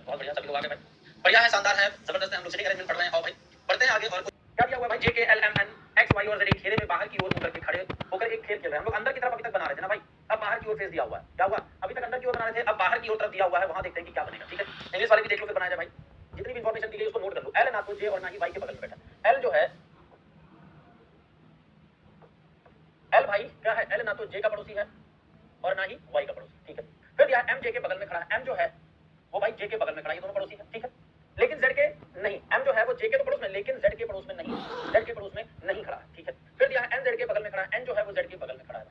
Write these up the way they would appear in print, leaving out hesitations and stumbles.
बहुत बढ़िया, सभी लोग आगे भाई, बढ़िया है, शानदार है, जबरदस्त है। हम लोग सिटिंग अरेंजमेंट पढ़ रहे हैं। और भाई बढ़ते हैं आगे। और क्या दिया हुआ है भाई, J K L M N X Y और जेड घेरे में बाहर की ओर होकर के खड़े होकर एक खेल खेल रहे हैं। हम लोग अंदर की तरफ अभी तक बना रहे थे ना भाई, अब बाहर की ओर फेस दिया हुआ है। क्या हुआ, अभी तक अंदर की ओर बना रहे थे, अब बाहर की ओर तरफ दिया हुआ है, वहां देखते हैं कि क्या बनेगा। ठीक है, इंग्लिश वाले भी देख लो, फिर बनाया जाए भाई। जितनी भी इंफॉर्मेशन दी गई उसको नोट कर लो। एल ना तो जे और ना ही वाई के बगल में बैठा। एल जो है, एल भाई क्या है, एल ना तो जे का पड़ोसी है और ना ही वाई का पड़ोसी। ठीक है, फिर दिया एम जे के बगल में खड़ा है। एम जो है वो भाई जे के बगल में खड़ा है, ये दोनों पड़ोसी है। ठीक है, लेकिन जेड के नहीं, एम जो है वो जे के तो पड़ोस में, लेकिन जेड के पड़ोस में नहीं, जेड के पड़ोस में नहीं खड़ा है। ठीक है, फिर दिया है एन जेड के बगल में खड़ा है। एन जो है वो जेड के बगल में खड़ा है।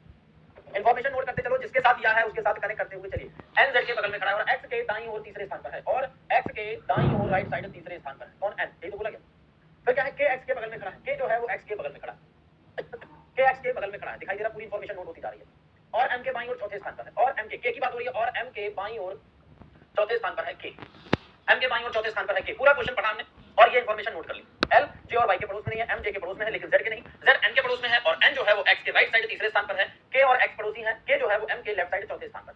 इन्फॉर्मेशन नोट करते चलो, जिसके साथ दिया है उसके साथ कनेक्ट करते हुए चलिए। एन जेड के बगल में खड़ा है और एक्स के दाईं ओर तीसरे स्थान पर है, और एक्स के दाईं ओर राइट साइड तीसरे स्थान पर है। कौन, एन, ये तो बोला गया। फिर क्या है, के एक्स के बगल में खड़ा है। के जो है वो एक्स के बगल में खड़ा है, के एक्स के बगल में खड़ा है, दिखाई दे रहा, पूरी इंफॉर्मेशन नोट होती जा रही है। और एम के बाईं ओर चौथे स्थान पर है, और एम के की बात हो रही है, और एम के बाईं ओर चौथे स्थान पर है के। एम के बाईं ओर चौथे स्थान पर है के। पूरा क्वेश्चन पढ़ा हमने और ये इंफॉर्मेशन नोट कर ली। एल जे और वाई के पड़ोस में नहीं है, एम जे के पड़ोस में है, लेकिन जेड के नहीं। जेड एन के पड़ोस में है और एन जो है वो एक्स के राइट साइड तीसरे स्थान पर है। के और एक्स पड़ोसी है, के जो है वो एम के लेफ्ट साइड चौथे स्थान पर।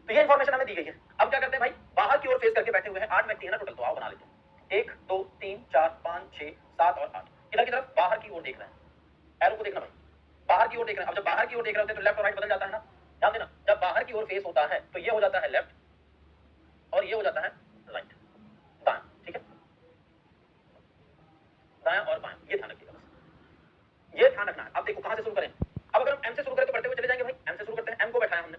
तो ये इंफॉर्मेशन हमें दी गई है। अब क्या करते हैं भाई, बाहर की ओर फेस करके बैठे हुए हैं। 8 व्यक्ति है ना टोटल, तो आओ बना लेते हैं। 1 2 3 4 5 6 7 और 8 इधर की तरफ बाहर की ओर देख रहे हैं। एरो को देखना भाई, बाहर की ओर देख रहे हैं। अब जब बाहर की ओर देख रहे होते हैं तो लेफ्ट और राइट बदल जाता है ना, ध्यान देना। जब बाहर की ओर फेस होता है तो ये हो जाता है लेफ्ट और ये हो जाता है राइट, दाएं। ठीक है, दाएं और बाएं, ये ध्यान रखिएगा बस, ये ध्यान रखना है। अब देखो कहां से शुरू करें। अब अगर हम एम से शुरू करें तो बढ़ते हुए चले जाएंगे भाई। एम से शुरू करते हैं, एम को बैठाया हमने,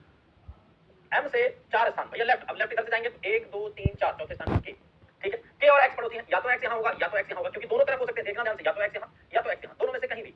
एम से 4 स्थान पर, ये लेफ्ट। अब लेफ्ट इधर से जाएंगे तो 1 2 3 4 चौथे स्थान पर के। ठीक है, के और एक्स पड़ोसी है, या तो एक्स यहां होगा या तो एक्स यहां होगा, क्योंकि दोनों तरफ हो सकते हैं, देखना ध्यान से, या तो एक्स यहां या तो एक्स यहां, दोनों में से कहीं भी।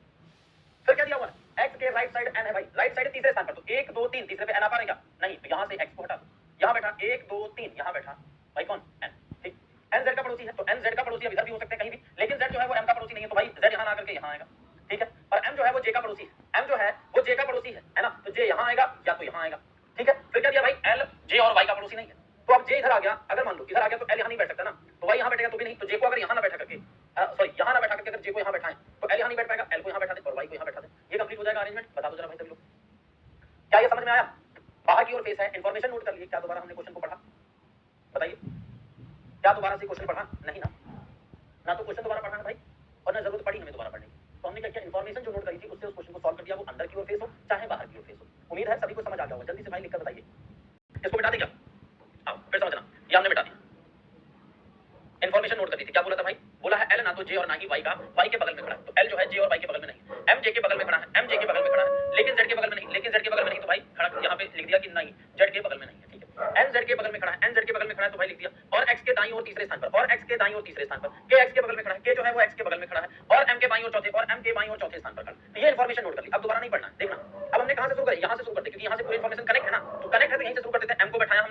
फिर क्या दिया हुआ है, एक्स के राइट साइड एन है भाई, राइट साइड तीसरे स्थान पर, तो 1 2 3 तीसरे पे एन आ पाएगा नहीं, तो यहां से एक्स को हटा दो, यहां बैठा 1 2 3, यहां बैठा भाई कौन, एन। ठीक, एन जेड का पड़ोसी है, तो एन जेड का पड़ोसी अब इधर भी हो सकते हैं कहीं भी, लेकिन जेड जो है वो एम का पड़ोसी नहीं है, तो भाई जेड यहां आकर के यहां आएगा। ठीक है, और एम जो है वो जे का पड़ोसी है, एम जो है वो जे का पड़ोसी है ना, तो जे यहां आएगा या तो यहां आएगा। ठीक है, फिर क्या दिया भाई, एल जे और वाई का पड़ोसी नहीं है, तो अब जे इधर आ गया, अगर मान लो इधर आ गया तो एल यहां नहीं बैठ सकता ना, तो वाई यहां बैठेगा तो भी नहीं, तो जे को अगर यहां ना बैठा करके, सॉरी यहां ना बैठा करके अगर जे को यहां बैठाएं तो एल यहां नहीं बैठ पाएगा, एल को यहां बैठा दे और वाई को यहां बैठा दे, ये कंप्लीट हो जाएगा अरेंजमेंट। बता दो जरा भाई सभी लोग, क्या ये समझ में आया। बाहर की ओर फेस है, इंफॉर्मेशन नोट कर लीजिए। क्या दोबारा हमने क्वेश्चन को पढ़ा, बताइए, क्या दोबारा से क्वेश्चन पढ़ा नहीं ना, ना तो क्वेश्चन दोबारा पढ़ना है भाई और ना जरूरत पड़ी हमें दोबारा पढ़ने की। तो हमने क्या किया, इंफॉर्मेशन जो नोट करी थी उससे उस क्वेश्चन को सॉल्व कर दिया, वो अंदर की ओर फेस हो चाहे बाहर की ओर फेस हो। उम्मीद है सभी को समझ आ गया होगा। जल्दी से भाई लिखकर बताइए, इसको मिटा दें क्या, आओ फिर समझना, ये हमने मिटा दिया। इन्फॉर्मेशन नोट कर दी थी, क्या बोला था भाई, बोला है एल ना तो जे और ना ही वाई का, वाई के बगल में खड़ा है, तो एल जो है जे और वाई के बगल में नहीं, एम जे के बगल में खड़ा है, एम जे के बगल में खड़ा है, लेकिन जेड के बगल में नहीं, लेकिन जेड के बगल में नहीं, तो भाई खड़ा यहाँ पे लिख दिया कि नहीं, जेड के बगल में नहीं है। ठीक है, एन जेड के बगल में खड़ा है, एन जेड के बगल में खड़ा है, तो भाई लिख दिया, और एक्स के दाईं ओर तीसरे स्थान पर, और एक्स के दाईं ओर तीसरे स्थान पर, के एक्स के बगल में खड़ा है, के जो है वो एक्स के बगल में खड़ा है, और एम के बाईं ओर चौथे, और एम के बाईं ओर चौथे स्थान पर खड़ा है। ये इन्फॉर्मेशन नोट कर ली, अब दोबारा नहीं पढ़ना, देखना। अब हमने कहां से शुरू करी, यहां से शुरू करते, क्योंकि यहां से पूरी इन्फॉर्मेशन कनेक्ट है ना, तो कनेक्ट है तो यहीं से शुरू करते थे। एम को बैठाया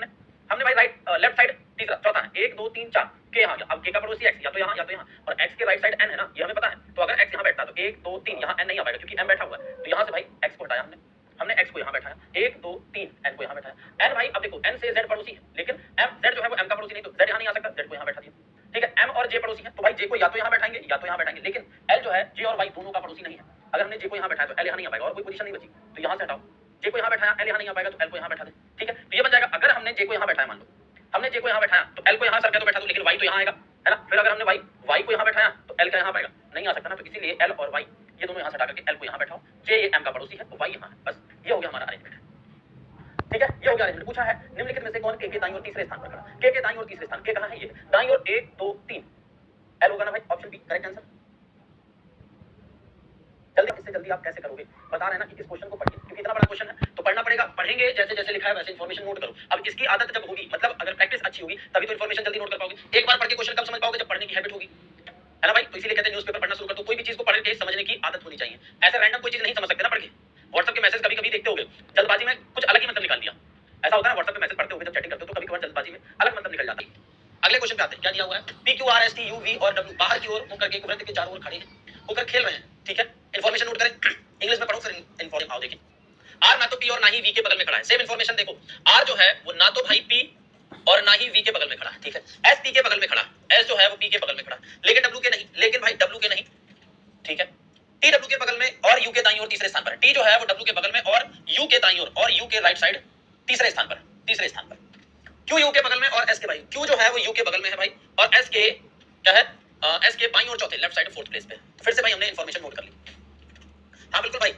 हमने भाई राइट लेफ्ट साइड तीसरा चौथा है, 1 2 3 4 के यहां गया। अब के का पड़ोसी एक्स, या तो यहां या तो यहां, और एक्स के राइट साइड एन है ना, ये हमें पता है, तो अगर एक्स यहां बैठता तो 1 2 3 यहां एन नहीं आ पाएगा क्योंकि एम बैठा हुआ है, तो यहां से भाई एक्स को हटाया हमने एक्स को यहां बैठाया, 1 2 3 एन को यहां बैठाया। एन भाई अब देखो, एन से जेड पड़ोसी है, लेकिन एम जेड जो है वो एम का पड़ोसी नहीं, तो जेड यहां नहीं आ सकता, जेड को यहां बैठा दिया। ठीक है, एम और जे पड़ोसी है, तो भाई जे को या तो यहां बैठाएंगे या तो यहां बैठाएंगे, लेकिन एल जो है जे और वाई दोनों का पड़ोसी नहीं है। अगर हमने जे को यहां बैठाया तो एल यहां नहीं आ पाएगा और कोई पोजीशन नहीं बची, तो यहां से हटाओ, जे को यहां बैठाया, एल यहां नहीं आ पाएगा तो एल को यहां बैठा दे। ठीक है, तो ये बन जाएगा, अगर हमने जे को यहां बैठाया, मान लो हमने जे को यहां बैठाया तो एल को यहां सरके तो बैठा दो, लेकिन वाई तो यहां आएगा है ना। फिर अगर हमने वाई को यहां बैठाया तो एल का यहां पाएगा, नहीं आ सकता ना, तो इसीलिए एल और वाई ये दोनों यहां से हटा करके एल को यहां बैठाओ, जे ये एम का पड़ोसी है तो वाई यहां है, बस ये हो गया हमारा अरेंजमेंट। ठीक है, ये हो गया अरेंजमेंट। पूछा है निम्नलिखित में से कौन के दाईं ओर तीसरे स्थान पर खड़ा, के दाईं ओर तीसरे स्थान, के कहां है, ये दाईं ओर 1 2 3 एल होगा ना भाई, ऑप्शन बी करेक्ट आंसर। जल्दी, इससे जल्दी आप कैसे करोगे, बता रहे हैं ना कि इस क्वेश्चन को पढ़िए, क्योंकि इतना बड़ा क्वेश्चन है तो पढ़ना पड़ेगा, पढ़ेंगे जैसे जैसे लिखा है वैसे इन्फॉर्मेशन नोट करो। अब इसकी आदत जब होगी, मतलब अगर प्रैक्टिस अच्छी होगी तभी तो इन्फॉर्मेशन जल्दी नोट कर पाओगे। एक बार पढ़ के क्वेश्चन कब समझ पाओगे, जब पढ़ने की हैबिट होगी, है ना भाई। तो इसीलिए कहते हैं न्यूज़पेपर पढ़ना शुरू कर दो, कोई भी चीज को पढ़ के समझने की आदत होनी चाहिए। ऐसे रैंडम कोई चीज नहीं समझ सकते ना पढ़ के। व्हाट्सएप के मैसेज कभी कभी देखते होगे, जल्दबाजी में कुछ अलग ही मतलब निकाल दिया, ऐसा होता है ना। व्हाट्सएप पे मैसेज पढ़ते होगे जब चैटिंग करते हो तो कभी कभार जल्दबाजी में अलग मतलब निकल जाता है। अगले क्वेश्चन पे आते हैं, क्या दिया हुआ है, P Q R S T U V और डब्ल्यू बाहर की ओर होकर के वृत्त के चारों ओर खड़े हैं, होकर खेल रहे हैं। ठीक है, इन्फॉर्मेशन नोट करें, इंग्लिश में पढ़ो फिर इन्फॉर्मेशन आओ। देखिए, आर ना तो पी और ना ही वी के बगल में खड़ा है। सेम इन्फॉर्मेशन देखो, आर जो है वो ना तो भाई पी और ना ही वी के बगल में खड़ा है। ठीक है, एस पी के बगल में खड़ा, एस जो है वो पी के बगल में खड़ा, लेकिन डब्ल्यू के नहीं, लेकिन भाई डब्ल्यू के नहीं। ठीक है, टी डब्ल्यू के बगल में और यू के दाईं ओर तीसरे स्थान पर है। टी जो है वो डब्ल्यू के बगल में और यू के दाईं ओर और यू के राइट साइड तीसरे स्थान पर, तीसरे स्थान पर। क्यू यू के बगल में और एस के भाई, क्यू जो है वो यू के बगल में है भाई, और एस के क्या है, एस के बाईं और चौथे लेफ्ट साइड फोर्थ प्लेस पे। तो फिर से भाई हमने इन्फॉर्मेशन नोट कर ली। हाँ बिल्कुल भाई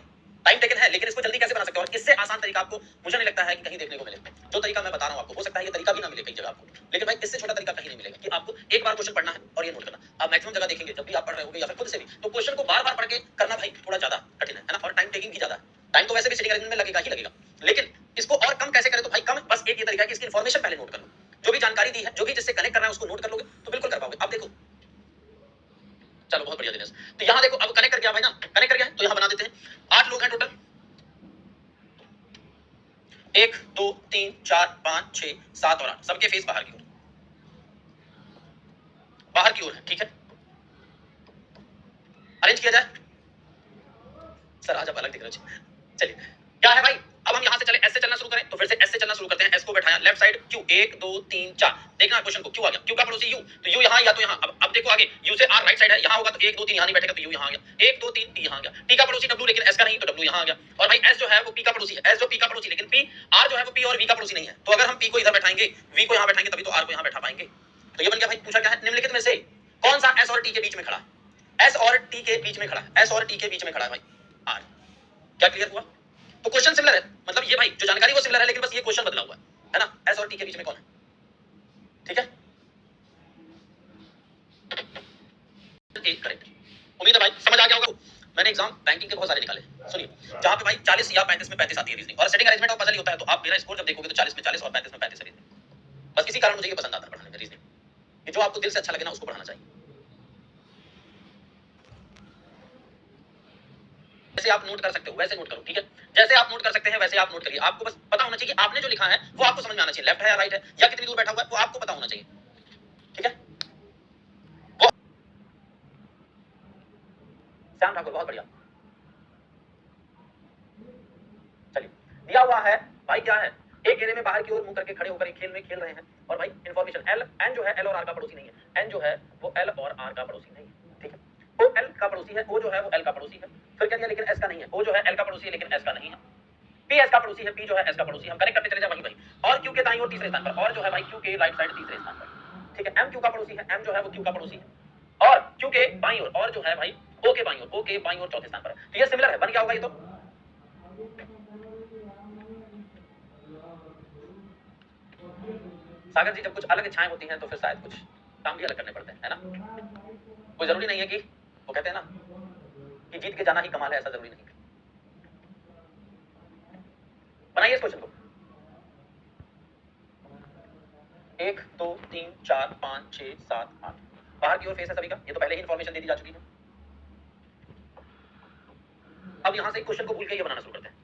टाइम टेकन है, लेकिन इसको जल्दी कैसे बना सकते हो, और इससे आसान तरीका आपको मुझे नहीं लगता है कि कहीं देखने को मिले। जो तरीका मैं बता रहा हूँ आपको, हो सकता है ये तरीका भी ना मिले कई जगह आपको, लेकिन भाई इससे छोटा तरीका कहीं नहीं मिलेगा कि आपको एक बार क्वेश्चन पढ़ना है और ये नोट करना। आप मैक्सिमम जगह देखेंगे जब भी आप पढ़ रहे होंगे या फिर खुद से भी, तो क्वेश्चन को बार बार पढ़ के करना भाई थोड़ा ज्यादा कठिन है ना, और टाइम टेकिंग भी ज्यादा है। टाइम तो वैसे भी सिटिंग अरेंजमेंट में लगेगा ही लगेगा, लेकिन इसको और कम कैसे करें, तो भाई कम बस एक ये तरीका है कि इसकी इन्फॉर्मेशन पहले नोट कर लो, जो भी जानकारी दी है, जो भी जिससे कनेक्ट करना है उसको नोट कर लोगे तो बिल्कुल कर पाओगे। आप देखो, चलो बहुत बढ़िया दिनेश। तो यहाँ देखो अब कनेक्ट कर गया भाई ना, कनेक्ट कर गया, तो यहाँ बना देते हैं 8 लोग हैं टोटल, 1 2 3 4 5 6 7 और 8, सबके फेस बाहर की ओर, बाहर की ओर है, ठीक है। अरेंज किया जाए सर, आज आप अलग दिख रहे हो। चलिए क्या है भाई, अब हम यहां से चले एस से चलना शुरू करें, तो फिर से एस से चलना शुरू करते हैं। एस को बैठाया लेफ्ट साइड क्यू, 1 2 3 4, देखना क्वेश्चन को, क्यू आ गया, क्यू का पड़ोसी यू, तो यू यहां या तो यहां। अब देखो आगे, यू से आर राइट साइड है, यहां होगा तो 1 2 3 यहां नहीं बैठेगा, तो यू यहां आ गया, 1 2 3 टी यहां आ गया। टी का पड़ोसी डब्ल्यू, लेकिन एस का नहीं, तो डब्ल्यू यहां आ गया। और भाई एस जो है वो पी का पड़ोसी है, एस जो पी का पड़ोसी, लेकिन पी आर जो है वो पी और वी का पड़ोसी नहीं है। तो अगर हम पी को इधर बैठाएंगे, वी को यहां बैठाएंगे, तभी तो आर को यहां बैठा पाएंगे। तो ये बन गया भाई, पूछा क्या है, निम्नलिखित में से कौन सा एस और टी के बीच में खड़ा है, एस और टी के बीच में खड़ा है, एस और टी के बीच में खड़ा है भाई आर। क्या क्लियर हुआ? तो क्वेश्चन सिमिलर है, मतलब ये भाई जो जानकारी वो सिमिलर है, लेकिन बस ये क्वेश्चन बदला हुआ है ना, एस और टी के बीच में कौन है, ठीक है। करेक्ट, उम्मीद है भाई समझ आ गया होगा। मैंने एग्जाम बैंकिंग के बहुत सारे निकाले, सुनिए, जहां पे भाई 40 या 35 में 35 आती है रीजनिंग, और सेटिंग अरेंजमेंट ऑफ पजल ही होता है, तो आप मेरा स्कोर जब देखोगे तो 40 में 40 और 35 में 35 है रीजनिंग। बस इसी कारण मुझे ये पसंद आता है पढ़ाने में रीजनिंग, कि जो आपको दिल से अच्छा लगे ना उसको पढ़ाना चाहिए। जैसे आप नोट कर सकते हो वैसे नोट करो, ठीक है, जैसे आप नोट कर सकते हैं वैसे आप नोट करिए। आपको बस पता होना चाहिए कि आपने जो लिखा है वो आपको समझ में आना चाहिए, लेफ्ट है या राइट है या कितनी दूर बैठा हुआ है, वो आपको पता होना चाहिए, ठीक है। श्याम ठाकुर बहुत बढ़िया। चलिए दिया हुआ है भाई, क्या है, एक घेरे में बाहर की ओर मुंह करके खड़े होकर एक खेल में खेल रहे हैं, और भाई इंफॉर्मेशन एल, एन जो है एल और आर का पड़ोसी नहीं है, एन जो है वो एल और आर का पड़ोसी नहीं है, ठीक है। ओ एल का पड़ोसी है, ओ जो है वो एल का पड़ोसी है, फिर क्या दिया, लेकिन एस का नहीं है, ओ जो है एल का पड़ोसी है लेकिन एस का नहीं है, पी एस का पड़ोसी है, पी जो है एस का पड़ोसी, हम कनेक्ट करते चले जाए वहीं भाई। और क्यू के दाईं ओर तीसरे स्थान पर, और जो है भाई क्यू के राइट साइड तीसरे स्थान पर, ठीक है। एम क्यू का पड़ोसी है, एम जो है वो क्यू का पड़ोसी है, और क्यू के बाईं ओर, और जो है भाई ओ के बाईं ओर, ओ के बाईं ओर चौथे स्थान पर। तो ये सिमिलर है, बन क्या होगा ये, तो सागर जी जब कुछ अलग इच्छाएं होती हैं तो फिर शायद कुछ काम भी अलग करने पड़ते हैं, है ना। कोई जरूरी नहीं है कि वो कहते हैं ना कि जीत के जाना ही कमाल है, ऐसा जरूरी नहीं। बनाइए इस क्वेश्चन को, 1 2 3 4 5 6 7 8, बाहर की ओर फेस है सभी का, ये तो पहले ही इंफॉर्मेशन दे दी जा चुकी है। अब यहां से क्वेश्चन को भूल के ये बनाना शुरू करते हैं,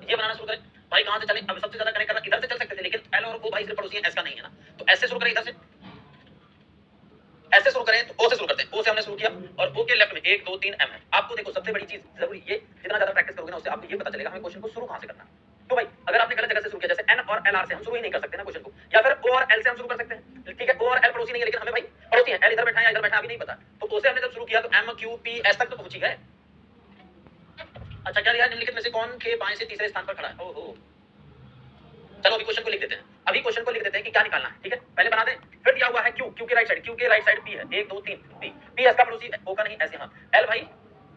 ये बनाना शुरू करें भाई। कहां से चले, अब सबसे ज्यादा कनेक्ट करना इधर से चल सकते थे, लेकिन एल और ओ भाई सिर्फ पड़ोसी हैं, एस का नहीं है ना, तो एस से शुरू करें, इधर से ऐसे शुरू करें, तो ओ से शुरू करते हैं, ओ से हमने शुरू किया, और ओ के लेफ्ट में 1 2 3 एम है। आपको देखो सबसे बड़ी चीज जरूरी, ये जितना ज्यादा प्रैक्टिस करोगे ना उससे आपको ये पता चलेगा हमें क्वेश्चन को शुरू कहां से करना है। तो भाई अगर आपने गलत जगह से शुरू किया, जैसे एन और एल आर से हम शुरू ही नहीं कर सकते ना क्वेश्चन को, या फिर ओ और एल से हम शुरू कर सकते हैं, ठीक है। ओ और एल पड़ोसी नहीं है, लेकिन हमें भाई पड़ोसी है, एल इधर बैठा है या इधर बैठा अभी नहीं पता, तो ओ से हमने जब शुरू किया तो एम क्यू पी एस तक तो पहुंच ही गए। अच्छा क्या लिया, निम्नलिखित में से कौन के बाएं से तीसरे स्थान पर खड़ा है, ओहो। चलो अभी क्वेश्चन को लिख देते हैं, अभी क्वेश्चन को लिख देते हैं कि क्या निकालना है, ठीक है। पहले बना दें, फिर दिया हुआ है क्यू, क्यू के राइट साइड, क्यू के राइट साइड पी है, 1 2 3 पी, पी एस का पड़ोसी, ओ का नहीं, एस यहां, एल भाई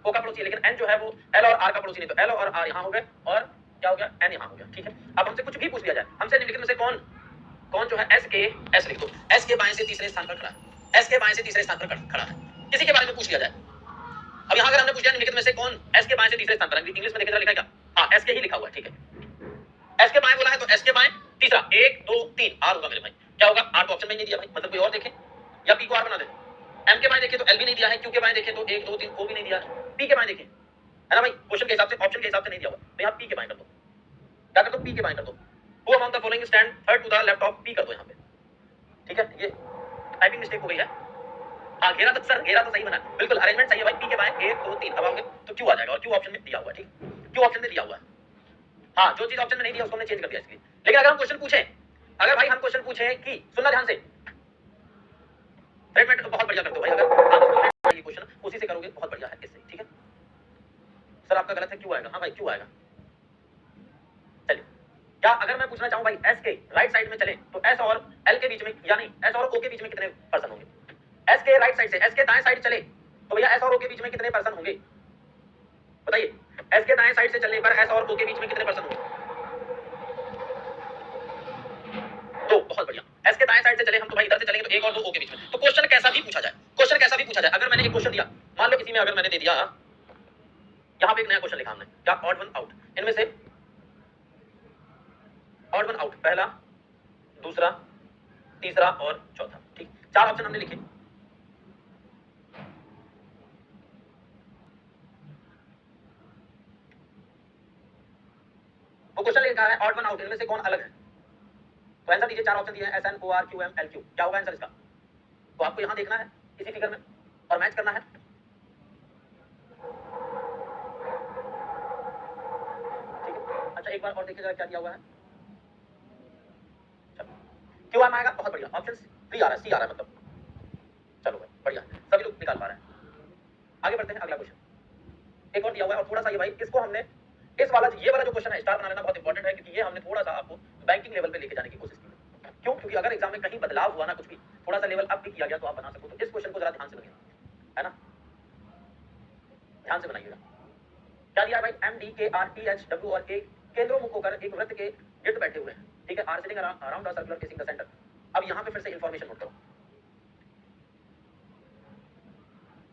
ओ का पड़ोसी है, लेकिन एन जो है वो एल और आर का पड़ोसी नहीं, तो एल और आर यहां हो गए, और क्या हो गया, एन यहां हो गया, ठीक है। अब हमसे कुछ भी पूछ लिया जाए, हमसे निम्नलिखित में से कौन कौन जो है एस के, एस लिख दो, एस के बाएं से तीसरे स्थान पर खड़ा है, एस के बाएं से तीसरे स्थान पर खड़ा है, किसी के बारे में पूछ लिया जाए। अब यहां अगर हमने पूछ लिया निम्नलिखित में से कौन एस के बाएं से तीसरे स्थान पर, इंग्लिश में देखें जरा लिखा है क्या, हां एस के ही लिखा हुआ है, ठीक है। एस के बाएं बोला है तो एस के बाएं तीसरा, 1 2 3 आर होगा मेरे भाई, क्या होगा, आर को ऑप्शन में नहीं दिया भाई, मतलब कोई और देखे, या पी को आर बना दे। एम के बाएं देखें तो एल भी नहीं दिया है, क्यू के बाएं देखें तो 1 2 3 ओ भी नहीं दिया है, पी के बाएं देखें, है ना भाई, क्वेश्चन के हिसाब से ऑप्शन के हिसाब से नहीं दिया हुआ, तो यहाँ पी के बाएं कर दो, क्या कर दो, पी के बाएं कर दो। Who among the following stand third to the left of P कर दो यहाँ पे, ठीक है। ये टाइपिंग मिस्टेक हो गई है, हाँ घेरा तो सर, घेरा तो सही बना, बिल्कुल अरेंजमेंट सही है भाई, पी के बाएं 1 2 3, अब आओगे तो क्यू आ जाएगा, और क्यू ऑप्शन में दिया हुआ है, ठीक, क्यू ऑप्शन में दिया हुआ है। हाँ जो चीज ऑप्शन में नहीं दिया उसको हमने चेंज कर दिया इसलिए। लेकिन अगर हम क्वेश्चन पूछें, अगर भाई हम क्वेश्चन पूछें कि, सुनना ध्यान से, फ्रेगमेंट बहुत बढ़िया करते हो भाई, अगर आप ये क्वेश्चन उसी से करोगे बहुत बढ़िया है इससे, ठीक है। सर आपका गलत है, क्यों आएगा, हाँ भाई क्यों आएगा, चलिए क्या अगर मैं पूछना चाहूं भाई एस के राइट साइड में चले तो एस और एल के बीच में यानी एस और ओ के बीच में कितने पर्सन होंगे? एस के राइट साइड से एस के दाएं साइड चले तो भैया एस और ओ के बीच में कितने पर्सन होंगे? बताइए, एस के दाएं साइड से चलने पर एस और ओ के बीच में कितने पर्सन होंगे? तो बहुत बढ़िया, एस के दाएं साइड से चले हम तो भाई इधर से चलेंगे तो एक और दो ओ के बीच में। तो क्वेश्चन कैसा भी पूछा जाए, क्वेश्चन कैसा भी पूछा जाए, अगर मैंने एक क्वेश्चन दिया, मान लो किसी में अगर मैंने दे दिया, यहां पे एक नया क्वेश्चन लिखा हमने, क्या ऑड वन आउट, इनमें से ऑड वन आउट, पहला, दूसरा, तीसरा और चौथा, ठीक, चार ऑप्शन हमने लिखे। वो क्वेश्चन लिखा है ऑड वन आउट, इनमें से कौन अलग है? तो आंसर दीजिए, चार ऑप्शन दिए हैं S N O R Q M L Q, क्या होगा आंसर इसका? तो आपको यहां देखना है इसी फिगर में और मैच करना है। ठीक है, अच्छा एक बार और देखिए जरा क्या दिया हुआ है। क्यों आएगा? बहुत बढ़िया, ऑप्शन सी आ रहा है, सी आ रहा है मतलब। चलो भाई बढ़िया, सभी लोग निकाल पा रहे हैं। आगे बढ़ते हैं, अगला क्वेश्चन एक और दिया हुआ है और थोड़ा सा ये भाई इसको हमने इस वाला ये वाला जो क्वेश्चन है स्टार बना लेना बहुत इंपॉर्टेंट है, क्योंकि ये हमने थोड़ा सा आपको बैंकिंग लेवल पे लेके जाने की कोशिश की। क्यों? क्योंकि अगर एग्जाम में कहीं बदलाव हुआ ना, कुछ भी थोड़ा सा लेवल अप भी किया गया तो आप बना सको। तो इस क्वेश्चन को जरा ध्यान से बनिए, है ना, ध्यान से बनाइएगा। क्या दिया है भाई? M D K R T H W और ए केंद्रों मुख होकर एक वृत्त के गिर्द बैठे हुए हैं, ठीक है, are sitting around a circular facing the centre. अब यहाँ पे फिर से इंफॉर्मेशन नोट करो,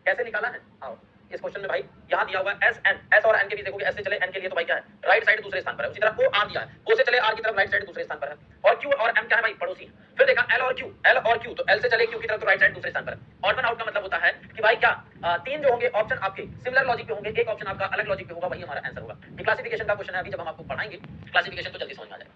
कैसे निकाला है? आओ इस क्वेश्चन में भाई यहाँ दिया हुआ है एस एन, एस और एन के बीच देखोगे, एस से चले एन के लिए तो भाई क्या है, राइट साइड दूसरे स्थान पर है। उसी तरह ओ आर दिया है, ओ से चले आर की तरफ, राइट साइड दूसरे स्थान पर है। और क्यू और एम क्या है भाई? पड़ोसी है। फिर देखा एल और क्यू, एल और क्यू, तो एल से चले क्यू की तरफ तो राइट साइड दूसरे स्थान पर है। ऑड वन आउट का मतलब होता है कि भाई क्या तीन जो होंगे ऑप्शन आपके सिमिलर लॉजिक पे होंगे, एक ऑप्शन आपका अलग लॉजिक पे होगा, वही हमारा आंसर होगा। ये क्लासिफिकेशन का क्वेश्चन है, अभी जब हम आपको पढ़ाएंगे क्लासिफिकेशन तो जल्दी समझ में आ जाएगा।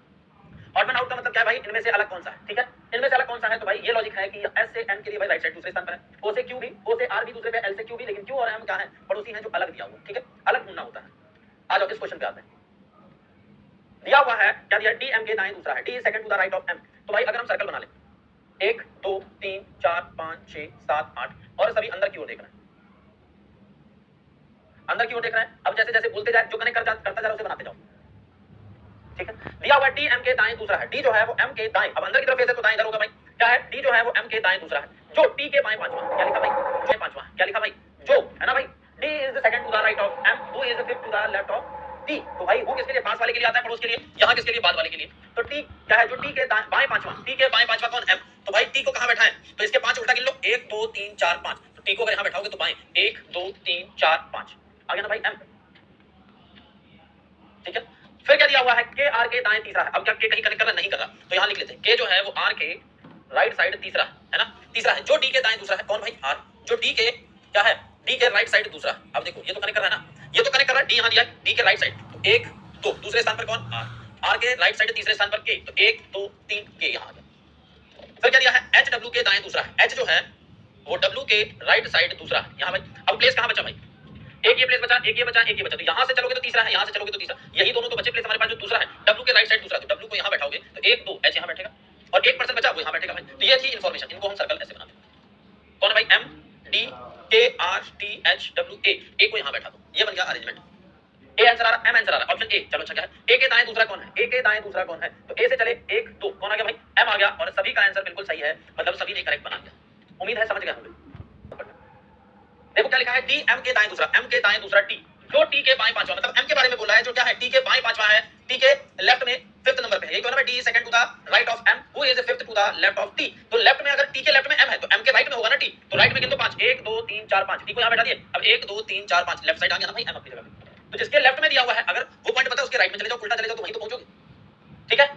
ऑड वन आउट का मतलब क्या है भाई? इनमें से अलग कौन सा है, ठीक है, इनमें से अलग कौन सा है? तो भाई ये लॉजिक है कि एस से एन के लिए भाई राइट साइड दूसरे स्थान पर है, ओ से क्यू भी, ओ से आर भी दूसरे पे, एल से क्यू भी, लेकिन क्यू और एम क्या है? पड़ोसी हैं जो अलग दिया हुआ, ठीक है, अलग ढूंढना होता है। आ जाओ इस क्वेश्चन पे आते हैं। दिया हुआ है क्या दिया? डी एम के दाएं दूसरा है, D is second to the right of M. तो भाई अगर हम सर्कल बना लें 1 2 3 4 5 6 7 8 और सभी अंदर की ओर देख रहे हैं, अंदर की ओर देख रहे हैं। अब जैसे जैसे बोलते जाए, जो कनेक्ट करता जा रहा है उसे बनाते जाओ, ठीक है। दिया हुआ डी एम के दाएं दूसरा है, डी जो है वो एम के दाएं, अब अंदर की तरफ फेस है तो दाएं इधर होगा भाई। क्या है? डी जो है वो एम के दाएं दूसरा है, जो टी के बाएं पांचवा, क्या लिखा भाई? जो पांचवा, क्या लिखा भाई? जो, है ना भाई। D is the second to the right of M, who is the fifth to the left of T. तो भाई हु किसके लिए? पास वाले के लिए आता है, पड़ोस के लिए। यहाँ किसके लिए? बाद वाले के लिए। तो टी क्या है? जो टी के बाएं पांचवा, टी के बाएं पांचवा कौन? एम। तो भाई टी को कहां बैठाएं? तो इसके पांच उल्टा गिन लो, 1 2 3 4 5। तो टी को अगर यहां बैठाओगे तो बाएं 1 2 3 4 5 आ गया ना भाई एम, ठीक है। फिर क्या दिया हुआ है? के आर के दाएं तीसरा है। अब क्या के कहीं कनेक्ट कर रहा? नहीं कर रहा, तो यहां लिख लेते हैं के जो है वो आर के राइट साइड तीसरा है ना, तीसरा है। जो डी के दाएं दूसरा है कौन भाई? आर। जो डी के क्या है? डी के राइट साइड दूसरा। अब देखो ये तो कनेक्ट कर रहा है ना, ये तो कनेक्ट कर रहा है, डी यहां दिया है, डी के राइट साइड तो 1 2, दूसरे स्थान पर कौन? आर। आर के राइट साइड तीसरे स्थान पर के, तो 1 2 3 के यहां आ गया। फिर क्या दिया है? एच डब्ल्यू के दाएं दूसरा है, एच जो है वो डब्ल्यू के राइट साइड दूसरा है यहां भाई। अब प्लेस कहां बचा भाई? एक ये प्लेस बचा, एक ये बचा, एक ये बचा, तो यहां से चलोगे तो तीसरा है, यहां से चलोगे तो तीसरा, यही दोनों तो बचे प्लेस हमारे पास। जो दूसरा है डब्ल्यू के राइट साइड दूसरा, तो डब्ल्यू को यहां बैठाओगे तो 1 2 एच यहां बैठेगा और एक पर्सन बचा वो यहां बैठेगा भाई। तो ये थी इंफॉर्मेशन, इनको हम सर्कल ऐसे बनाते हैं। कौन है भाई? M D K R T H W A, A को यहां बैठा दो, ये बन गया अरेंजमेंट। ए आंसर आ रहा, एम आंसर आ रहा, ऑप्शन ए। चलो अच्छा क्या है? ए के दाएं दूसरा कौन है? ए के दाएं दूसरा कौन है? तो ए से चले 1 2 कौन आ गया भाई? एम आ गया और सभी का आंसर बिल्कुल सही है, मतलब सभी ने करेक्ट बना दिया। उम्मीद है समझ गए होंगे। देखो क्या लिखा है? डी एम के दाएं दूसरा, एम के दाएं दूसरा टी, जो टी के बाएं पांचवा, मतलब एम के बारे में बोला है, जो क्या है? टी के बाएं पांचवा है, टी के लेफ्ट में फिफ्थ नंबर पे है। यही तो है ना, D second to the right of M, who is fifth to the left of T. तो लेफ्ट में अगर टी के लेफ्ट में एम है तो एम के राइट में होगा ना टी, तो राइट में गिन दो 5 1 2 3 4 5, टी को यहां बैठा दिए। अब 1 2 3 4 5 लेफ्ट साइड आ गया ना भाई एम अपनी जगह पे। तो जिसके लेफ्ट में दिया हुआ है अगर वो पॉइंट पता है उसके राइट में चले जाओ, उल्टा चले जाओ तो वहीं तो पहुंचोगे, ठीक है।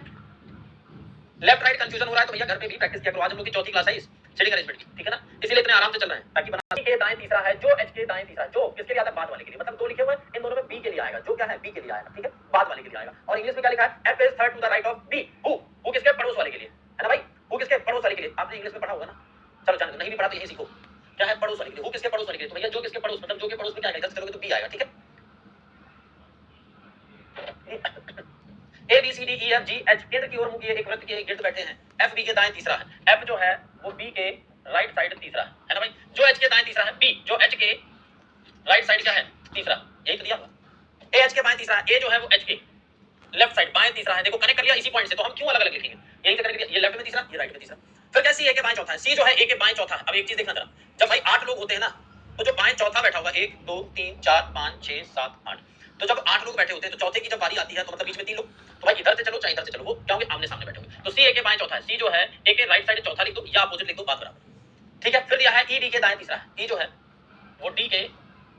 लेफ्ट राइट कंफ्यूजन हो रहा है तो भैया घर पे भी प्रैक्टिस किया करो। आज हम लोग की चौथी क्लास है इस शेडिंग अरेंजमेंट की, ठीक है ना, इसीलिए इतने आराम से चल रहे हैं ताकि बना। के दाएं तीसरा है, जो एच के दाएं तीसरा, जो किसके लिए आता है? बाद वाले के लिए, मतलब दो लिखे हुए इन दोनों में बी के लिए आएगा, जो क्या है? बी के लिए आएगा, ठीक है, बाद वाले के लिए आएगा। और इंग्लिश में क्या लिखा है? F is third to the right of B, who किसके? पड़ोस वाले के लिए, है ना भाई, हु किसके? पड़ोस वाले के लिए। आपने इंग्लिश में पढ़ा होगा ना, चलो जाने दो, नहीं भी पढ़ा तो यही सीखो। क्या है? पड़ोस वाले के लिए, हु किसके? पड़ोस वाले के लिए। तो भैया जो किसके पड़ोस, मतलब जो के पड़ोस में क्या आएगा? इधर से चलोगे तो बी आएगा, ठीक है। A B C D E F G H केंद्र की ओर मुख किए एक वृत्त के गिर्द बैठे हैं। एफ बी के दाएं तीसरा है, एफ जो है वो बी के राइट साइड तीसरा है ना भाई। जो एच के दाएं तीसरा है, बी जो एच के राइट साइड क्या है? तीसरा, यही तो दिया हुआ। ए एच के बाएं तीसरा, ए जो है वो एच के लेफ्ट साइड बाएं तीसरा है, देखो कनेक्ट कर लिया इसी पॉइंट से, तो हम क्यों अलग अलग लिखेंगे, यहीं से कनेक्ट किया, ये लेफ्ट में तीसरा, ये राइट में तीसरा। फिर क्या सी ए के बाएं चौथा है, सी जो है ए के बाएं चौथा है। अब एक चीज देखना जरा, जब भाई 8 लोग होते हैं ना, तो जो बाएं चौथा बैठा होगा 1 2 3 4 5 6 7 8, तो जब 8 लोग बैठे होते हैं तो चौथे की जब बारी आती है तो मतलब बीच में 3 लोग, तो भाई इधर से चलो चाहे इधर से चलो, वो क्या होंगे, आमने सामने बैठे होंगे। तो सी ए के बाएं चौथा है, सी जो है ए के राइट साइड चौथा लिख दो या अपोजिट लिख दो, बात बराबर। ठीक है, फिर दिया है ई डी के दाएं तीसरा है, ई जो है वो डी के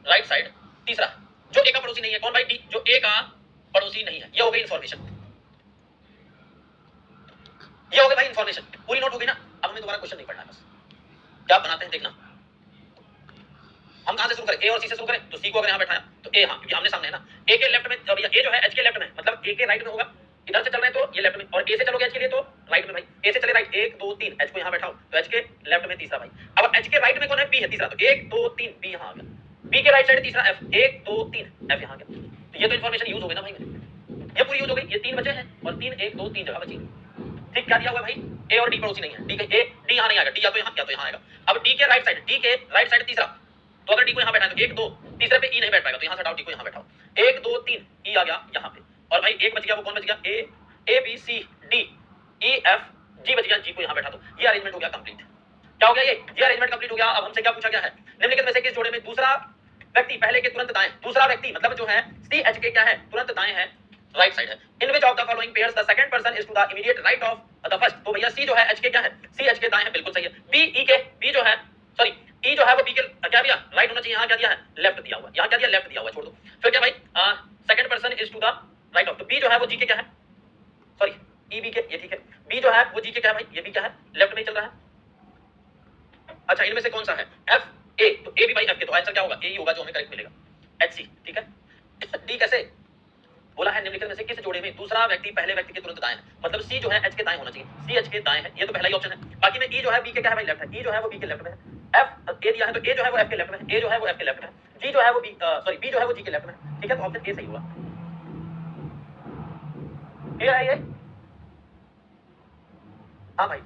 राइट साइड तीसरा, जो ए का पड़ोसी नहीं है। कौन भाई, डी, जो ए का पड़ोसी नहीं है। ये हो गई इन्फॉर्मेशन, ये हो गई भाई इन्फॉर्मेशन, पूरी नोट हो गई ना। अब हमें दोबारा क्वेश्चन नहीं पढ़ना है, बस क्या बनाते हैं देखना। हम कहां से शुरू करें, ए और सी से शुरू करें, तो सी को अगर यहां बैठाया तो ए, हां क्योंकि आमने सामने है ना, ए के लेफ्ट में, और ए जो है एच के लेफ्ट में, मतलब ए के राइट में होगा, इधर से चल रहे हैं तो ये लेफ्ट में, और ए से चलोगे एच के लिए तो राइट में भाई, ए से चले राइट 1 2 3, एच को यहां बैठाओ तो एच के लेफ्ट में तीसरा भाई। अब एच के राइट में कौन है, बी है तीसरा, तो 1 2 3 बी यहां आ गया, बी के राइट साइड तीसरा एफ, 1 2 3 एफ यहां आ गया। तो ये तो इन्फॉर्मेशन यूज हो गई ना भाई, ये पूरी यूज हो गई, ये 3 बचे हैं और 3 1 2 3 जगह बची। ठीक, क्या दिया हुआ भाई, ए और डी पड़ोसी नहीं है, डी के ए, डी यहां नहीं आएगा, डी या तो यहां आएगा। अब डी के राइट साइड, डी के राइट साइड तीसरा, तो अगर डी को यहां बैठाए तो 1 2, तीसरे पे ई नहीं बैठ पाएगा तो यहां से हटाओ, डी को यहां बैठाओ, 1 2 3 ई आ गया यहां पे, और भाई एक बच गया, वो कौन बच गया, A B C D E F G बच गया, जी को यहां बैठा दो। ये अरेंजमेंट हो गया कंप्लीट। क्या हो गया, ये अरेंजमेंट कंप्लीट हो गया। अब हमसे क्या पूछा गया है, निम्नलिखित में से किस जोड़े में दूसरा व्यक्ति पहले के तुरंत दाएं, दूसरा व्यक्ति मतलब जो है सी एच के क्या है, तुरंत दाएं है, राइट साइड है। In which of the following pairs the second person is to the immediate right of the first, तो भैया सी जो है एच के क्या है, सी एच के दाएं है, बिल्कुल सही है। बी ई के, बी जो है सॉरी ई जो है वो बी के क्या दिया, राइट होना चाहिए, यहां क्या दिया है, लेफ्ट दिया हुआ, यहां क्या दिया, लेफ्ट दिया हुआ, छोड़ दो। फिर क्या भाई, second person is to the right of, तो बी जो है वो जी के क्या है, सॉरी ई बी के, ये ठीक है, बी जो है वो जी के क्या है भाई, ये बी क्या है, लेफ्ट में चल रहा है। अच्छा, इनमें से कौन सा है, एफ ए, तो ए भी भाई एफ के, तो आंसर क्या होगा, ए ही होगा जो हमें करेक्ट मिलेगा, एच सी। ठीक है, डी कैसे बोला है, निम्नलिखित में से किस जोड़े में दूसरा व्यक्ति पहले व्यक्ति के तुरंत दाएं है, मतलब सी जो है एच के दाएं होना चाहिए, सी एच के दाएं है, ये तो पहला ही ऑप्शन है। बाकी में ई जो है बी के क्या है भाई, लेफ्ट है, ई जो है वो बी के लेफ्ट में है, एफ ए दिया है तो ए जो है वो एफ के लेफ्ट में है, ए जो है वो एफ के लेफ्ट में है, जी जो है वो बी सॉरी बी जो है वो जी के लेफ्ट में है। ठीक है, तो ऑप्शन ए सही होगा। क्लियर है ये, हाँ भाई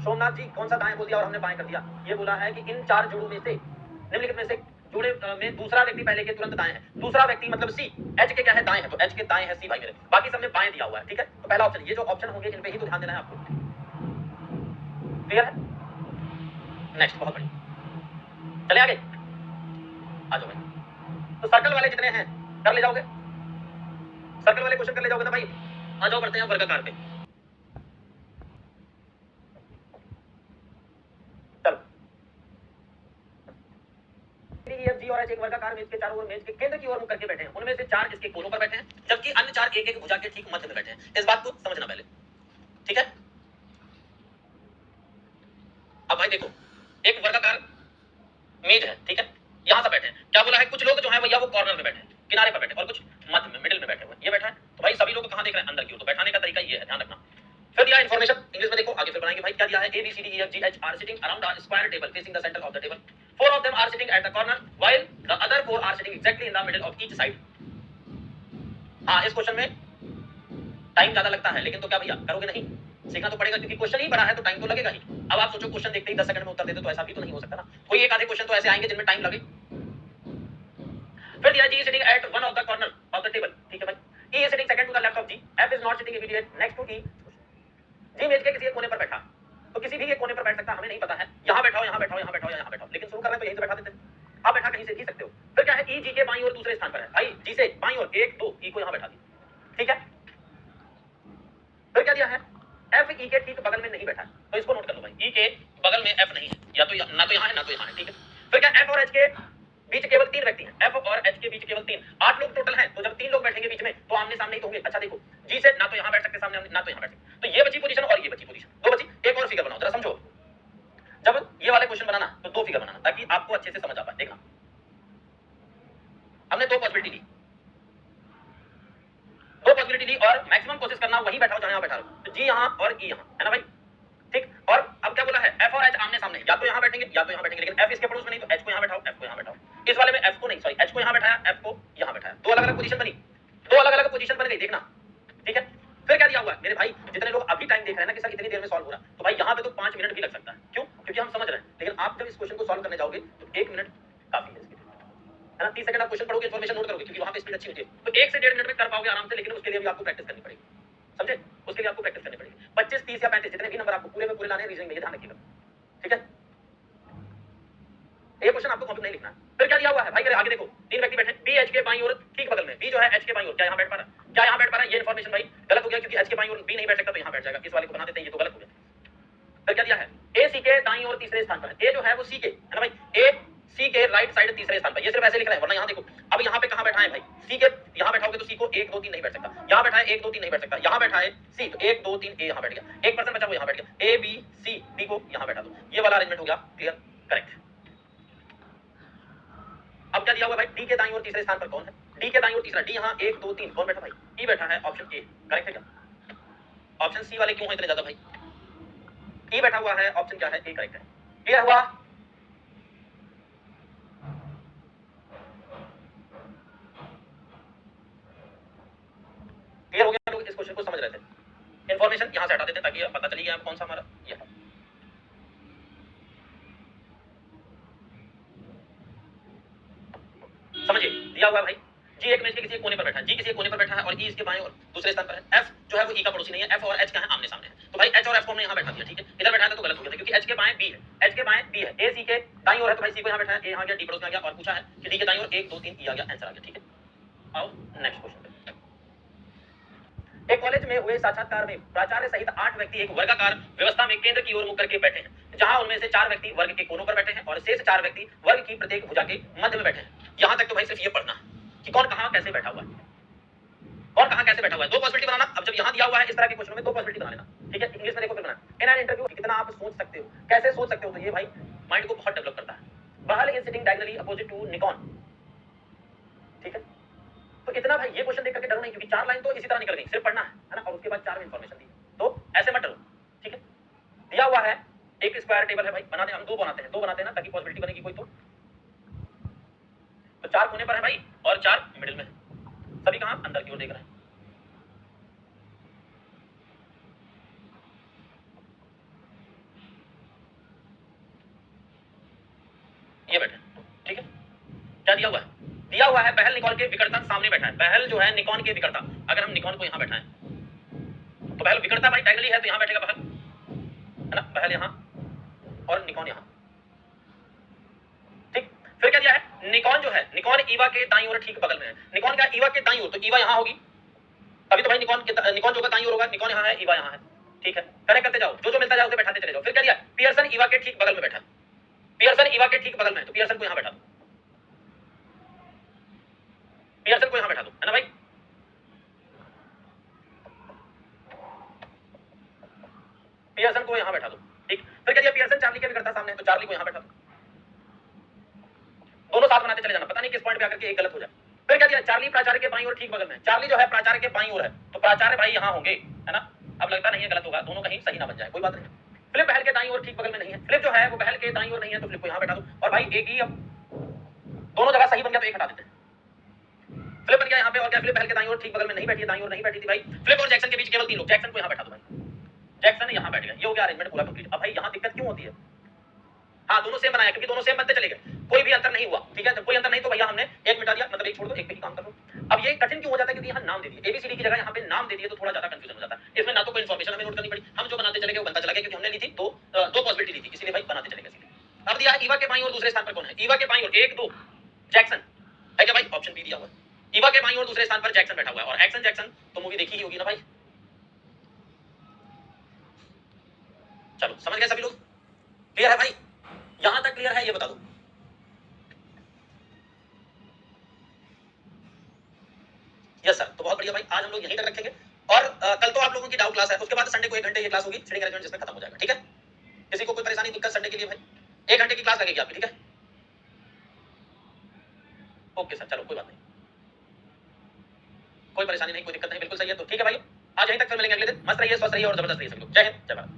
सोमनाथ जी कौन सा दाएं बोल दिया और हमने बाएं कर दिया, ये बोला है कि इन 4 जोड़ों में से निम्नलिखित में से जोड़े में दूसरा व्यक्ति पहले के तुरंत दाएं है, दूसरा व्यक्ति मतलब सी, एच के क्या है, दाएं है, तो एच के दाएं है सी भाई मेरे, बाकी सब में बाएं दिया हुआ है। ठीक है, तो पहला ऑप्शन, ये जो ऑप्शन होंगे इन पे ही तो ध्यान देना है आपको। क्लियर है, नेक्स्ट, बहुत बढ़िया, चले आगे, आ जाओ भाई। तो सर्कल वाले जितने हैं कर ले जाओगे, सर्कल वाले क्वेश्चन कर ले जाओगे ना भाई, आ जाओ बढ़ते हैं वर्गाकार पे। और एच एक वर्गाकार मेज के चारों ओर मेज के केंद्र की ओर मुख करके बैठे हैं, उनमें से 4 इसके कोनों पर बैठे हैं, जबकि अन्य 4 एक एक भुजा के ठीक मध्य में बैठे हैं। इस बात को समझना पहले, ठीक है। अब भाई देखो, एक वर्गाकार मेज है, ठीक है, यहां से बैठे हैं, क्या बोला है, कुछ लोग जो है भैया वो कॉर्नर में बैठे हैं, किनारे पर बैठे, और कुछ मध्य में, मिडिल में बैठे हुए, ये बैठा है, तो भाई सभी लोग कहां देख रहे हैं, अंदर की ओर, तो बैठाने का तरीका ये है, ध्यान रखना। फिर दिया इन्फॉर्मेशन इंग्लिश में, देखो आगे फिर बनाएंगे भाई, क्या दिया है, A B C D E F G H are sitting around a square table facing the centre of the table, 4 of them are sitting at the corner while the other 4 are sitting exactly in the middle of each side। हाँ, इस question में time ज्यादा लगता है, लेकिन तो क्या भैया करोगे नहीं, सीखना तो पड़ेगा, क्योंकि क्वेश्चन ही बड़ा है तो टाइम तो लगेगा ही। अब आप सोचो क्वेश्चन देखते ही 10 सेकंड में उत्तर देते तो ऐसा भी तो नहीं हो सकता ना, कोई एक आधे क्वेश्चन तो ऐसे आएंगे जिनमें टाइम लगे। फिर दिया G sitting at one of the corner of the table, ठीक है भाई, E is sitting second to the left of G, F is not sitting immediate next to E. G मेज के किसी एक कोने पर बैठा, तो किसी भी एक कोने पर बैठ सकता, हमें नहीं पता है, यहां बैठाओ यहां बैठाओ यहां बैठाओ या यहां बैठाओ, लेकिन शुरू कर रहे हैं तो यहीं से बैठा देते हैं, आप बैठा कहीं से भी सकते हो। फिर क्या है, ई जी के बाईं ओर दूसरे स्थान पर है, भाई जी से बाईं ओर 1 2 ई को यहां बैठा दिया, ठीक है। फिर क्या दिया है, एफ ई के ठीक बगल में नहीं बैठा, तो इसको नोट कर लो भाई, ई के बगल में एफ नहीं है, या तो ना तो यहां है ना तो यहां है, ठीक है। फिर क्या, एफ और एच के बीच केवल 3 व्यक्ति हैं, एफ और एच के बीच केवल 3, 8 लोग टोटल हैं, तो जब 3 लोग बैठेंगे बीच में तो आमने सामने ही तो होंगे। अच्छा देखो, जी से ना तो यहां बैठ सकते सामने, ना तो यहां बैठ सकते, तो ये बची पोजीशन और ये बची पोजीशन, दो बची। एक और फिगर बनाओ जरा, समझो, जब ये वाले क्वेश्चन बनाना तो 2 फिगर बनाना ताकि आपको अच्छे से समझ आ पाए। देखना, हमने 2 पॉसिबिलिटी ली, 2 पॉसिबिलिटी ली और मैक्सिमम कोशिश करना वहीं बैठा हो जहां यहां बैठा हो, तो जी यहां और ई यहां, है ना भाई, ठीक। और अब क्या बोला है, एफ और एच आमने सामने, या तो यहां बैठेंगे या तो यहां बैठेंगे, लेकिन एफ इसके पड़ोस में नहीं, तो एच को यहां बैठाओ, एफ को यहां बैठाओ। इस वाले में एफ को नहीं, सॉरी एच को यहां बैठाया, एफ को यहां बैठाया, 2 अलग-अलग पोजीशन बनी, 2 अलग-अलग पोजीशन बन गई, देखना, ठीक है। फिर क्या दिया हुआ है मेरे भाई, जितने लोग अभी टाइम देख रहे हैं ना कि सर इतनी देर में सॉल्व हो रहा है, तो भाई यहां पे तो 5 मिनट भी लग सकता है, क्यों, क्योंकि हम समझ रहे हैं, लेकिन आप जब इस क्वेश्चन को सॉल्व करने जाओगे तो 1 मिनट काफी है इसके लिए, है ना। 30 सेकंड आप क्वेश्चन पढ़ोगे, इन्फॉर्मेशन नोट करोगे, क्योंकि वहां पे स्पीड अच्छी होती है, तो 1 से 1.5 मिनट में कर पाओगे आराम से, लेकिन उसके लिए भी आपको प्रैक्टिस करनी पड़ेगी, समझे। उसके लिए आपको प्रैक्टिस करनी पड़ेगी। 25, 30 या 35 जितने भी नंबर आपको पूरे में पूरे लाने हैं रीजनिंग में, ये ध्यान रखिएगा, ठीक है। ये क्वेश्चन आपको कॉपी नहीं लिखना है। फिर क्या दिया हुआ है भाई, मेरे आगे देखो, 3 व्यक्ति बैठे, बी एच के बाईं ओर ठीक बगल में, बी जो है एच के बाईं ओर, क्या यहाँ बैठ पा रहा है, क्या यहाँ बैठ पा रहा है, ये इन्फॉर्मेशन भाई गलत हो गया, क्योंकि एच के बाईं ओर बी नहीं बैठ सकता, तो यहाँ बैठ जाएगा, इस वाले को बना देते हैं, ये तो गलत हो गया। फिर क्या दिया है, ए सी के दाईं ओर तीसरे स्थान पर है, ए जो है वो सी के है ना भाई, ए सी के राइट साइड तीसरे स्थान पर, ये सिर्फ ऐसे लिख रहा है, वरना यहाँ देखो, अब यहाँ पे कहाँ बैठा है भाई, सी के यहाँ बैठाओगे तो सी को 1 2 3 नहीं बैठ सकता, यहाँ बैठा है 1 2 3 नहीं बैठ सकता, यहाँ बैठा है सी तो 1 2 3 ए यहाँ बैठ गया, एक पर्सन बचा वो यहाँ बैठ गया, ए बी सी डी को यहाँ बैठा दो, ये वाला अरेंजमेंट हो गया, क्लियर, करेक्ट। अब क्या दिया हुआ भाई, डी के दाईं ओर तीसरे स्थान पर कौन है, डी के दाईं ओर तीसरा, डी यहाँ 1 2 3 कौन बैठा भाई, ई बैठा है, ऑप्शन ए करेक्ट है क्या, ऑप्शन सी वाले क्यों है इतने ज्यादा भाई, ई बैठा हुआ है, ऑप्शन क्या है, ए करेक्ट है, क्लियर हुआ। क्लियर हो गया, लोग इस क्वेश्चन को समझ रहे थे। इंफॉर्मेशन यहां से हटा देते हैं ताकि पता चली गया कौन सा हमारा ये है। समझिए, दिया हुआ भाई, जी एक इमेज के किसी एक कोने पर बैठा है, जी किसी एक कोने पर बैठा है और ई इसके बाएं और दूसरे स्थान पर है, एफ जो है वो ई का पड़ोसी नहीं है, एफ और एच क्या है, आमने सामने है, तो भाई एच और एफ को हमने यहां बैठा दिया, ठीक है। इधर बैठा था तो गलत हो गया था, क्योंकि एच के बाएं बी है, एच के बाएं बी है, ए सी के दाईं ओर है, तो भाई सी को यहां बैठा है, ए यहां गया, डी पड़ोस में आ गया, और पूछा है कि डी के दाईं ओर 1 2 3 ई आ गया, आंसर आ गया, ठीक है। आओ नेक्स्ट क्वेश्चन पे। एक कॉलेज में हुए साक्षात्कार में प्राचार्य सहित 8 व्यक्ति एक वर्गाकार व्यवस्था में केंद्र की ओर मुख करके बैठे हैं, जहां उनमें से 4 व्यक्ति वर्ग के कोनों पर बैठे हैं और शेष 4 व्यक्ति वर्ग की प्रत्येक भुजा के मध्य में बैठे हैं। यहां तक तो भाई सिर्फ ये पढ़ना कि कौन कहां कैसे बैठा हुआ है, कौन कहां कैसे बैठा हुआ है, दो पॉसिबिलिटी बनाना। अब जब यहां दिया हुआ है इस तरह के क्वेश्चन में दो पॉसिबिलिटी बना लेना, ठीक है। इंग्लिश में देखो फिर बनाना, इन एन इंटरव्यू कितना आप सोच सकते हो, कैसे सोच सकते हो, तो ये भाई माइंड को बहुत डेवलप करता है। Bahal is sitting diagonally opposite to Nikon, ठीक है। तो इतना भाई ये क्वेश्चन देख करके डरो नहीं, क्योंकि 4 लाइन तो इसी तरह निकल गई, सिर्फ पढ़ना है ना, और उसके बाद 4 में इंफॉर्मेशन दी, तो ऐसे मत डरो, ठीक है। दिया हुआ है एक स्क्वायर टेबल है भाई, बनाते हम 2 बनाते हैं, 2 बनाते हैं ना, ताकि पॉसिबिलिटी बनेगी कोई, तो 4 कोने पर है भाई और 4 मिडिल में है, सभी कहां अंदर की ओर देख रहे हैं। ये बैठे, ठीक है। क्या दिया हुआ है, दिया हुआ है पहल निकॉन के विकर्ता सामने बैठा है, पहल जो है निकॉन के विकर्ता, अगर हम निकॉन को यहां बैठाएं तो पहल विकर्ता भाई डायगोनली है, तो यहां बैठेगा पहल, है ना, पहल यहां और निकॉन यहां, ठीक। फिर क्या दिया है, निकॉन जो है, निकॉन ईवा के दाईं ओर ठीक बगल में है, निकॉन का ईवा के दाईं ओर, तो ईवा यहां होगी, तभी तो भाई निकॉन जो होगा दाईं ओर होगा, निकॉन यहां है, ईवा यहां है, ठीक है। कनेक्ट करते जाओ, जो जो मिलता जाए उसे बैठाते चले जाओ। फिर क्या दिया, पियर्सन ईवा के ठीक बगल में बैठा, पियर्सन ईवा के ठीक बगल में है, तो पियर्सन को यहां बैठा दो, पियर्सन को यहां बैठा दो, है ना भाई। पियर्सन को यहां बैठा दो, ठीक। फिर क्या दिया, पियर्सन चार्ली के विकर्ता सामने है, तो चार्ली को यहां बैठा दो, दोनों साथ बनाते चले जाना, पता नहीं किस पॉइंट पे आकर के एक गलत हो जाए। फिर क्या दिया, चार्ली प्राचार्य के बाईं ओर ठीक बगल में, चार्ली जो है प्राचार्य के बाईं ओर है, तो प्राचार्य भाई यहां होंगे, है ना। अब लगता नहीं है गलत होगा, दोनों कहीं सही ना बन जाए, कोई बात नहीं। फिलिप बहल के दाईं ओर ठीक बगल में नहीं है, फिलिप जो है वो बहल के दाईं ओर नहीं है, तो फिलिप को यहां बैठा दो, और भाई एक ही, अब दोनों जगह सही बन गया तो एक हटा देते हैं। फिलिप बन गया यहाँ पे, और क्या फिलिप बहल के दाईं ओर ठीक बगल में नहीं बैठी है, दाईं ओर नहीं बैठी थी भाई। फिलिप और जैक्सन के बीच केवल 3 लोग, जैक्सन को यहाँ बैठा दो भाई, जैक्सन यहाँ बैठ गया, ये हो गया अरेंजमेंट पूरा कंप्लीट। अब भाई यहाँ दिक्कत क्यों होती है, हाँ दोनों सेम बनाया, क्योंकि दोनों सेम बनते चले गए, कोई भी अंतर नहीं हुआ, ठीक है। जब कोई अंतर नहीं तो भैया हमने एक मिटा दिया, मतलब एक छोड़ दो, एक पे ही काम कर लो। अब ये कठिन क्यों हो जाता है, क्योंकि यहाँ नाम दे दिए, एबीसीडी की जगह यहाँ पे नाम दे दिए, तो थोड़ा ज्यादा कंफ्यूजन हो जाता है। इसमें ना तो कोई इन्फॉर्मेशन हमें नोट करनी पड़ी, हम जो बनाते चले गए वो बनता चला गया, क्योंकि हमने ली थी दो पॉसिबिलिटी ली थी, इसीलिए भाई बनाते चले गए। अब दिया ईवा के बाईं ओर दूसरे स्थान पर कौन है, ईवा के बाईं ओर 1 2 जैक्सन है क्या भाई, ऑप्शन बी दिया हुआ है। ईवा के बाईं ओर दूसरे स्थान पर जैक्सन बैठा हुआ है, और एक्सन जैक्सन तो मूवी देखी ही होगी ना भाई। चलो समझ गए सभी लोग, क्लियर है भाई, यहां तक क्लियर है, ये बता दो। यस सर, तो बहुत बढ़िया भाई, आज हम लोग यहीं तक रखेंगे, और कल तो आप लोगों की डाउट क्लास है, उसके बाद संडे को 1 घंटे ये क्लास होगी सीटिंग अरेंजमेंट, जिसमें खत्म हो जाएगा, ठीक है। किसी को कोई परेशानी दिक्कत संडे के लिए भाई 1 घंटे की क्लास लगेगी आपकी, ठीक है। ओके सर, चलो कोई बात नहीं, कोई परेशानी नहीं, कोई दिक्कत नहीं, बिल्कुल सही है, तो ठीक है भाई, आज यहीं तक, फिर मिलेंगे अगले दिन। मस्त रहिए, स्वस्थ रहिए और जबरदस्त रहिए सभी लोग। जय हिंद, जय भारत।